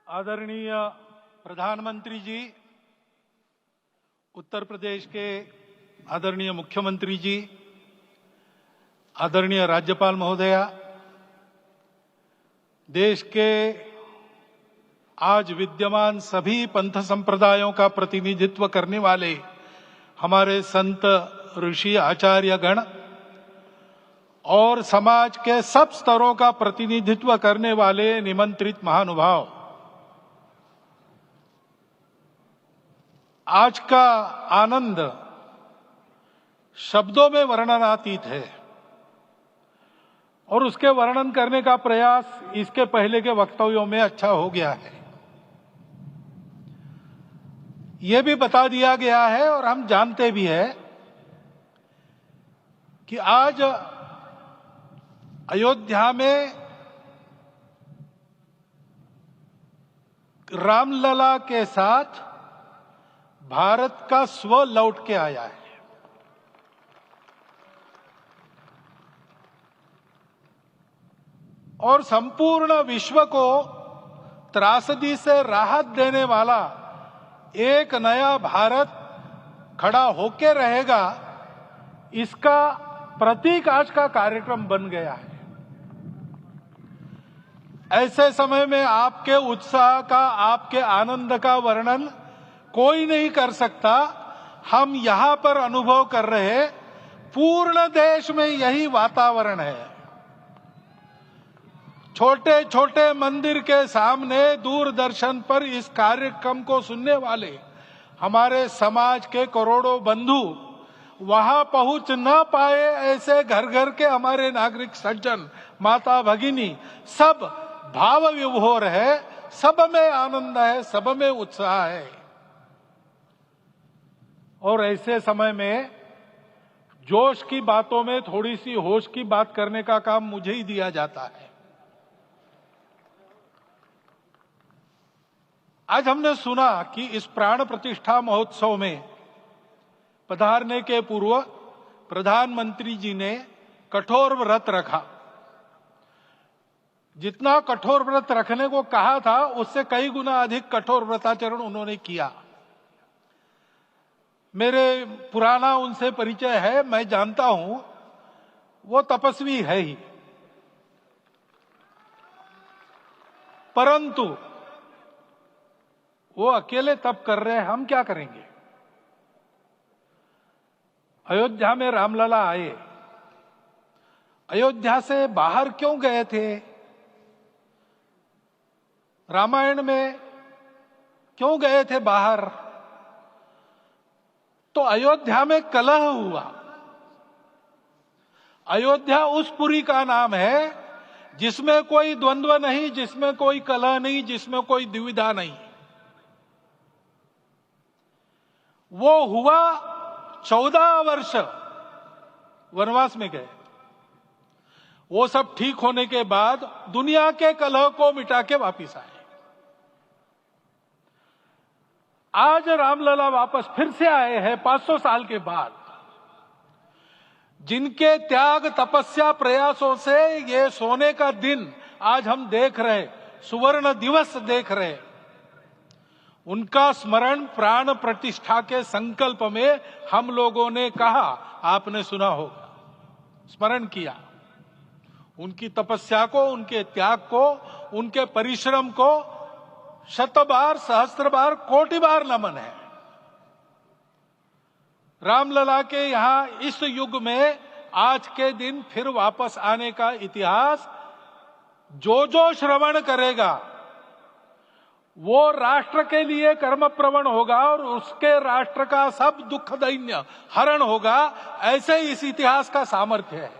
आदरणीय प्रधानमंत्री जी, उत्तर प्रदेश के आदरणीय मुख्यमंत्री जी, आदरणीय राज्यपाल महोदया, देश के आज विद्यमान सभी पंथ संप्रदायों का प्रतिनिधित्व करने वाले हमारे संत, ऋषि, आचार्य गण और समाज के सब स्तरों का प्रतिनिधित्व करने वाले निमंत्रित महानुभाव, आज का आनंद शब्दों में वर्णनातीत है और उसके वर्णन करने का प्रयास इसके पहले के वक्तव्यों में अच्छा हो गया है। यह भी बता दिया गया है और हम जानते भी हैं कि आज अयोध्या में रामलला के साथ भारत का स्व लौट के आया है। और संपूर्ण विश्व को त्रासदी से राहत देने वाला एक नया भारत खड़ा होके रहेगा, इसका प्रतीक आज का कार्यक्रम बन गया है। ऐसे समय में आपके उत्साह का, आपके आनंद का वर्णन कोई नहीं कर सकता। हम यहां पर अनुभव कर रहे, पूर्ण देश में यही वातावरण है। छोटे छोटे मंदिर के सामने दूरदर्शन पर इस कार्यक्रम को सुनने वाले हमारे समाज के करोड़ों बंधु, वहां पहुंच न पाए ऐसे घर घर के हमारे नागरिक सज्जन, माता भगिनी, सब भाव विभोर है, सब में आनंद है, सब में उत्साह है। और ऐसे समय में जोश की बातों में थोड़ी सी होश की बात करने का काम मुझे ही दिया जाता है। आज हमने सुना कि इस प्राण प्रतिष्ठा महोत्सव में पधारने के पूर्व प्रधानमंत्री जी ने कठोर व्रत रखा। जितना कठोर व्रत रखने को कहा था, उससे कई गुना अधिक कठोर व्रताचरण उन्होंने किया। मेरे पुराना उनसे परिचय है, मैं जानता हूं वो तपस्वी है ही, परंतु वो अकेले तप कर रहे हैं, हम क्या करेंगे। अयोध्या में रामलला आए, अयोध्या से बाहर क्यों गए थे? रामायण में क्यों गए थे बाहर? तो अयोध्या में कलह हुआ। अयोध्या उस पुरी का नाम है जिसमें कोई द्वंद्व नहीं, जिसमें कोई कलह नहीं, जिसमें कोई दुविधा नहीं। वो हुआ 14 वर्ष वनवास में गए। वो सब ठीक होने के बाद दुनिया के कलह को मिटा के वापिस आए। आज रामलला वापस फिर से आए हैं 500 साल के बाद। जिनके त्याग, तपस्या, प्रयासों से ये सोने का दिन आज हम देख रहे, सुवर्ण दिवस देख रहे, उनका स्मरण प्राण प्रतिष्ठा के संकल्प में हम लोगों ने कहा, आपने सुना होगा, स्मरण किया। उनकी तपस्या को, उनके त्याग को, उनके परिश्रम को शत बार, सहस्त्र बार, कोटि बार नमन है। रामलला के यहां इस युग में आज के दिन फिर वापस आने का इतिहास जो जो श्रवण करेगा वो राष्ट्र के लिए कर्म प्रवण होगा और उसके राष्ट्र का सब दुख दैन्य हरण होगा। ऐसे इस इतिहास का सामर्थ्य है।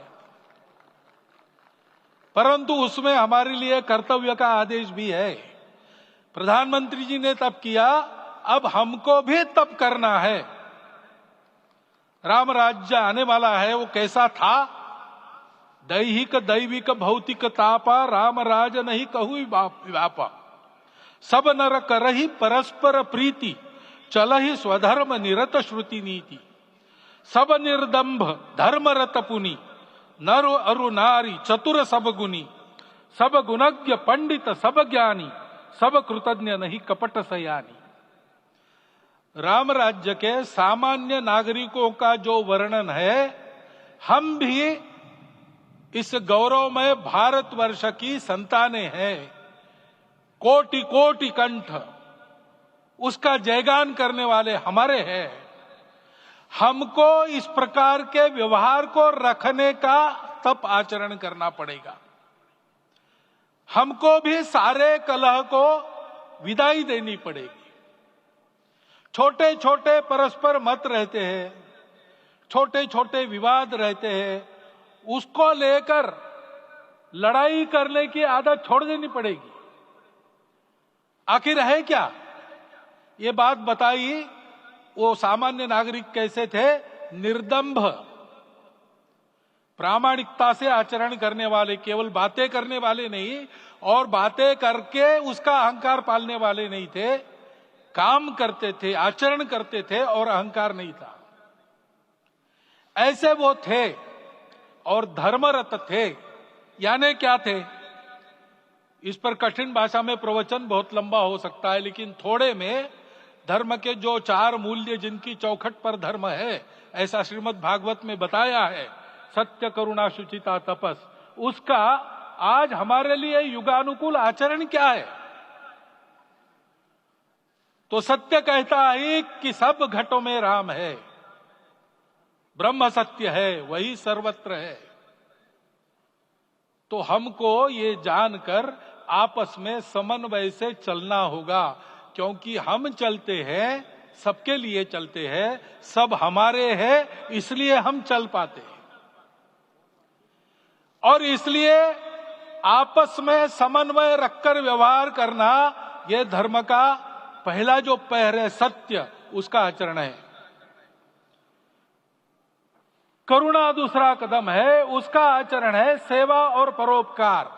परंतु उसमें हमारे लिए कर्तव्य का आदेश भी है। प्रधानमंत्री जी ने तप किया, अब हमको भी तप करना है। राम राज्य आने वाला है, वो कैसा था? दैहिक दैविक भौतिक तापा, राम राज नहीं कहु व्यापा। सब नर करहि परस्पर प्रीति, चलहि स्वधर्म निरत श्रुति नीति। सब निर्दंभ धर्म रत पुनि, नर अरु नारी चतुर सब गुनी। सब गुणज्ञ पंडित सब ज्ञानी, सब कृतज्ञ नहीं कपट सयानी। राम राज्य के सामान्य नागरिकों का जो वर्णन है, हम भी इस गौरवमय भारतवर्ष की संतानें हैं। कोटि कोटि कंठ उसका जयगान करने वाले हमारे हैं। हमको इस प्रकार के व्यवहार को रखने का तप आचरण करना पड़ेगा। हमको भी सारे कलह को विदाई देनी पड़ेगी। छोटे छोटे परस्पर मत रहते हैं, छोटे छोटे विवाद रहते हैं, उसको लेकर लड़ाई करने की आदत छोड़ देनी पड़ेगी। आखिर है क्या? ये बात बताई वो सामान्य नागरिक कैसे थे? निर्दंभ, प्रामाणिकता से आचरण करने वाले, केवल बातें करने वाले नहीं और बातें करके उसका अहंकार पालने वाले नहीं थे। काम करते थे, आचरण करते थे और अहंकार नहीं था। ऐसे वो थे और धर्मरत थे। यानी क्या थे? इस पर कठिन भाषा में प्रवचन बहुत लंबा हो सकता है, लेकिन थोड़े में धर्म के जो 4 मूल्य जिनकी चौखट पर धर्म है, ऐसा श्रीमद् भागवत में बताया है, सत्य, करुणा, शुचिता, तपस, उसका आज हमारे लिए युगानुकूल आचरण क्या है? तो सत्य कहता है कि सब घटों में राम है, ब्रह्म सत्य है, वही सर्वत्र है। तो हमको ये जानकर आपस में समन्वय से चलना होगा, क्योंकि हम चलते हैं, सबके लिए चलते हैं, सब हमारे हैं, इसलिए हम चल पाते हैं। और इसलिए आपस में समन्वय रखकर व्यवहार करना, यह धर्म का पहला जो पैर है, सत्य, उसका आचरण है। करुणा दूसरा कदम है, उसका आचरण है सेवा और परोपकार।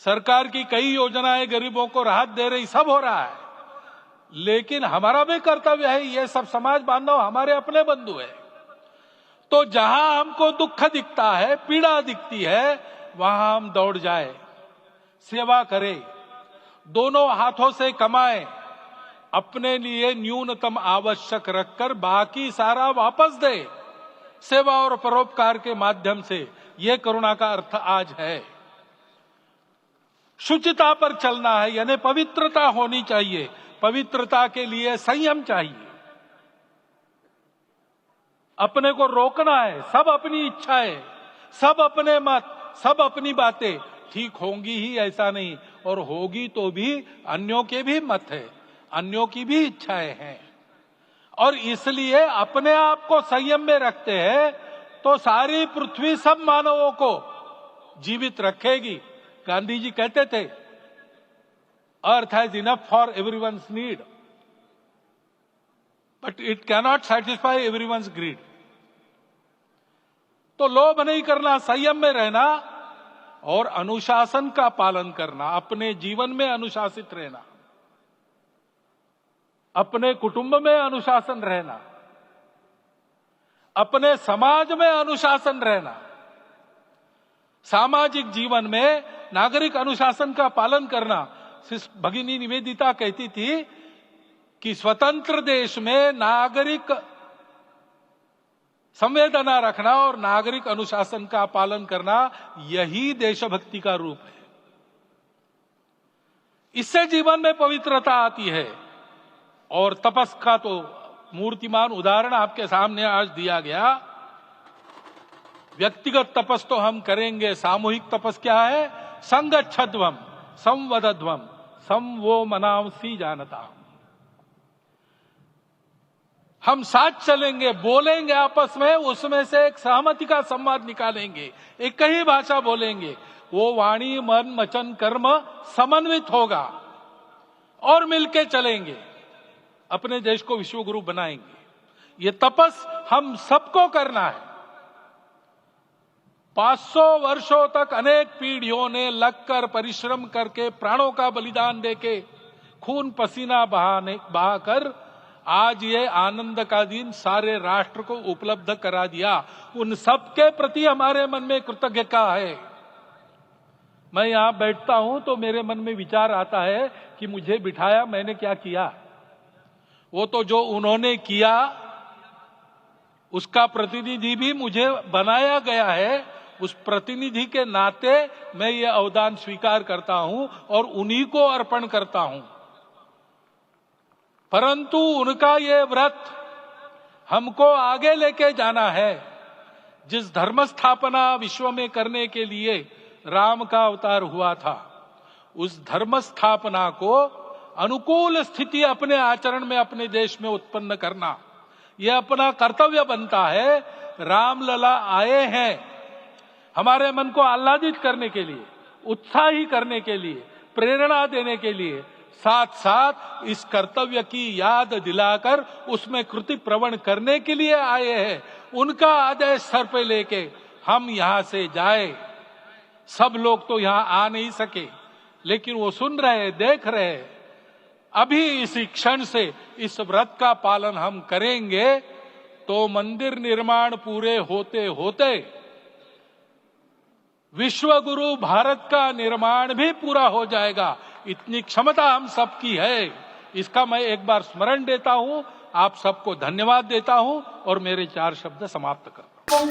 सरकार की कई योजनाएं गरीबों को राहत दे रही, सब हो रहा है, लेकिन हमारा भी कर्तव्य है, ये सब समाज बांधव हमारे अपने बंधु है। तो जहां हमको दुख दिखता है, पीड़ा दिखती है, वहां हम दौड़ जाए, सेवा करें, दोनों हाथों से कमाएं, अपने लिए न्यूनतम आवश्यक रखकर बाकी सारा वापस दे, सेवा और परोपकार के माध्यम से। यह करुणा का अर्थ आज है। शुचिता पर चलना है, यानी पवित्रता होनी चाहिए। पवित्रता के लिए संयम चाहिए, अपने को रोकना है। सब अपनी इच्छाएं, सब अपने मत, सब अपनी बातें ठीक होंगी ही ऐसा नहीं, और होगी तो भी अन्यों के भी मत है, अन्यों की भी इच्छाएं हैं। और इसलिए अपने आप को संयम में रखते हैं तो सारी पृथ्वी सब मानवों को जीवित रखेगी। गांधी जी कहते थे, earth has enough for everyone's need, but it cannot satisfy everyone's greed. तो लोभ नहीं करना, संयम में रहना और अनुशासन का पालन करना, अपने जीवन में अनुशासित रहना, अपने कुटुंब में अनुशासन रहना, अपने समाज में अनुशासन रहना। सामाजिक जीवन में नागरिक अनुशासन का पालन करना। भगिनी निवेदिता कहती थी कि स्वतंत्र देश में नागरिक संवेदना रखना और नागरिक अनुशासन का पालन करना, यही देशभक्ति का रूप है। इससे जीवन में पवित्रता आती है। और तपस का तो मूर्तिमान उदाहरण आपके सामने आज दिया गया। व्यक्तिगत तपस तो हम करेंगे, सामूहिक तपस क्या है? संगच्छध्वम संवदध्वम सम वो मनांसी जानता। हम साथ चलेंगे, बोलेंगे आपस में, उसमें से एक सहमति का संवाद निकालेंगे, एक ही भाषा बोलेंगे, वो वाणी मन वचन कर्म समन्वित होगा और मिलके चलेंगे, अपने देश को विश्व गुरु बनाएंगे। ये तपस हम सबको करना है। 500 वर्षों तक अनेक पीढ़ियों ने लगकर परिश्रम करके, प्राणों का बलिदान देके, खून पसीना बहाकर आज ये आनंद का दिन सारे राष्ट्र को उपलब्ध करा दिया। उन सब के प्रति हमारे मन में कृतज्ञता है। मैं यहां बैठता हूं तो मेरे मन में विचार आता है कि मुझे बिठाया, मैंने क्या किया? वो तो जो उन्होंने किया उसका प्रतिनिधि भी मुझे बनाया गया है। उस प्रतिनिधि के नाते मैं ये अवदान स्वीकार करता हूं और उन्हीं को अर्पण करता हूं। परंतु उनका ये व्रत हमको आगे लेके जाना है। जिस धर्म स्थापना विश्व में करने के लिए राम का अवतार हुआ था, उस धर्म स्थापना को अनुकूल स्थिति अपने आचरण में, अपने देश में उत्पन्न करना, यह अपना कर्तव्य बनता है। रामलला आए हैं हमारे मन को आह्लादित करने के लिए, उत्साही करने के लिए, प्रेरणा देने के लिए, साथ साथ इस कर्तव्य की याद दिलाकर उसमें कृति प्रवण करने के लिए आए हैं। उनका आदेश सर पे लेके हम यहां से जाए। सब लोग तो यहां आ नहीं सके, लेकिन वो सुन रहे, देख रहे। अभी इसी क्षण से इस व्रत का पालन हम करेंगे तो मंदिर निर्माण पूरे होते होते विश्व गुरु भारत का निर्माण भी पूरा हो जाएगा। इतनी क्षमता हम सबकी है। इसका मैं एक बार स्मरण देता हूं, आप सबको धन्यवाद देता हूं और मेरे 4 शब्द समाप्त करता हूं।